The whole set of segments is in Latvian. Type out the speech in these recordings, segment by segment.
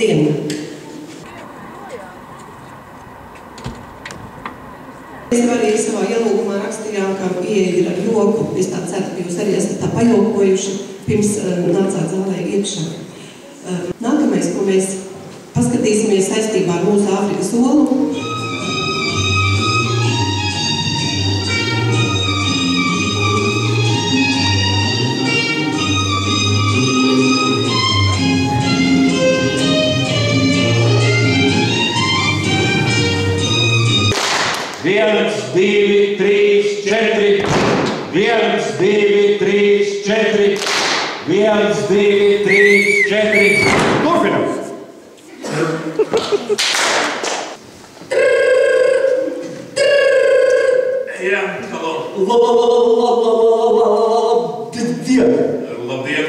dienu. Mēs arī savā ielūgumā rakstījām, ka ieeja ir ar joku. Es tā ceru, ka jūs arī esat tā pajokojuši, pirms nācāt zālē iekšā. Nākamais, ko mēs paskatīsimies saistībā ar mūsu Āfrikas olu. Viens, divi, trīs, četri. Viens, divi, trīs, četri. Viens, divi, trīs, četri. Turpinam! Jā, halo. Labdien! Labdien!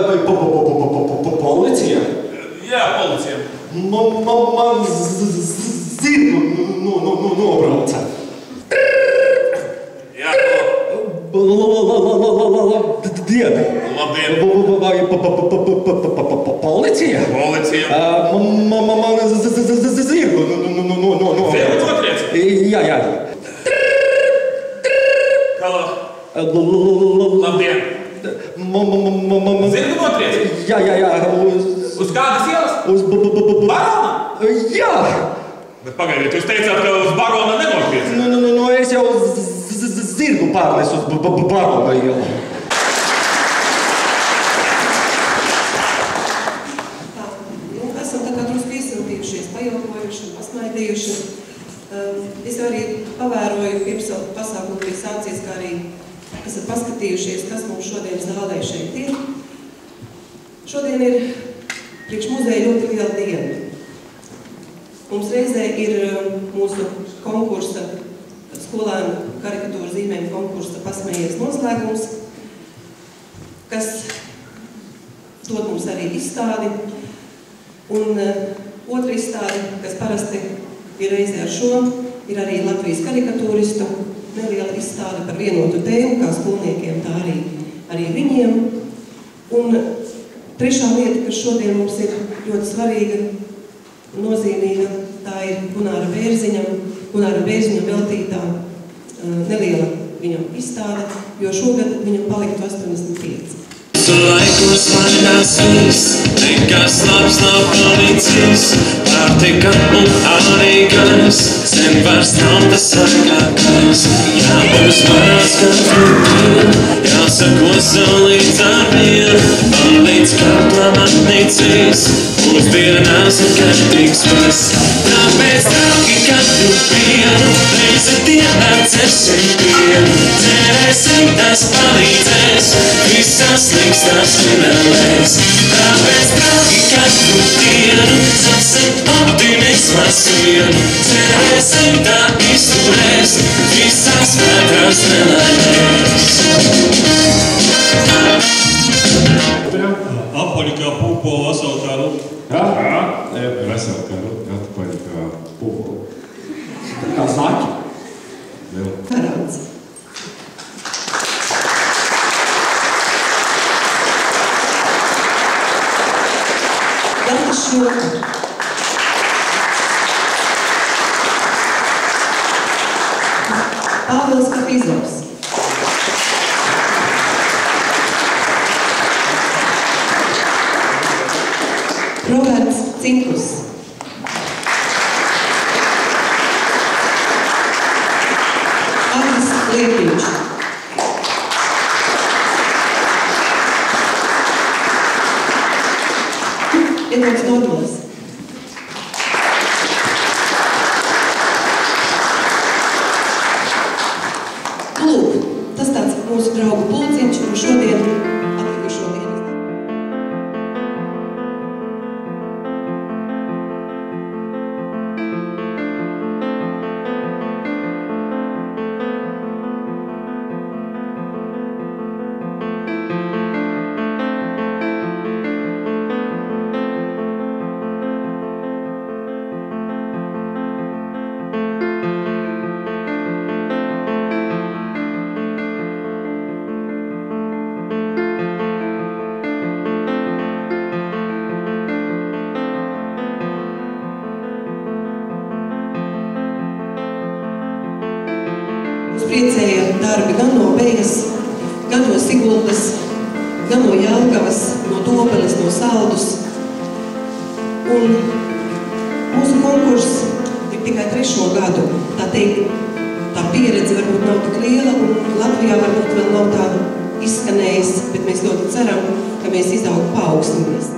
Vai policija? Jā, policija. Man zirgu nobrauca. Jā, Labdien! labdien! Vai policija? Policija. Man zirgu nobrauca. Zirgu notriec? Jā. Halo. Labdien! Zirgu notriec? Jā. Uz kādas ielas? Uz Barona? Jā! Bet pagaidiet, jūs teicāt, ka uz Barona nenotriec? Es jau zirgu pārnesu uz Barona ielu. Tā, esam tā kā drusku iesiltījušies, pajokojuši un pasmaidījuši. Es arī pavēroju, pirms pasākumu bija sācies, kā arī esat paskatījušies, kas mums šodien zālē šeit ir. Šodien ir priekš muzeja ļoti liela diena. Mums reizē ir mūsu konkursa, skolēnu karikatūru zīmējumu konkursa pasmējies noslēgums, kas dod mums arī izstādi. Un otra izstāde, kas parasti ir reizē ar šo, ir arī Latvijas karikatūristu neliela izstāde par vienotu tēmu, kā skolniekiem, tā arī viņiem. Un trešā lieta, kas šodien mums ir ļoti svarīga un nozīmīga, tā ir Gunāra Bērziņam veltītā neliela viņam izstāde, jo šogad viņam paliktu 85. Tu laikos mainās viss, nekas labs nav palicis, pārtika un arī gaiss, sen vairs nav tas svarīgākais. Jāuzmanās katru dienu, jāsako sev līdz ar vienu, man līdz katram atnicīs, mūsdienās ir kārtīgs viss. Tāpēc, draugi, katru dienu, reizi dienā cersim vienu, cerēsim, tas palīdzēs, visās līgstās minēlēs. Tāpēc, draugi, katru dienu, sāksim optimismā sienu, cerēsim, tā izturēs, visās vētrās nelaimēs. Apaļi kā pūpola, veselu kā rupi. Veselu kā rupi, apaļi kā pūpola. Kā znaķi? Parāds. Gatis Šļoka. Pāvils Kapizovs. Roberts Cinkus. Agnes Liepiņš. Edvards Dodols. Lūk, tas tāds mūsu draugu pulciņš, un šodien atlikušo dienu. priecēja darbi gan no Bejas, gan no Siguldas, gan no Jelgavas, no Dobeles, no Saldus. Un mūsu konkurss ir tikai 3. gadu. Tā teikt, tā pieredze varbūt nav tik liela, un Latvijā varbūt vēl nav tā izskanējis, bet mēs ļoti ceram, ka mēs izaug paaugstinamies.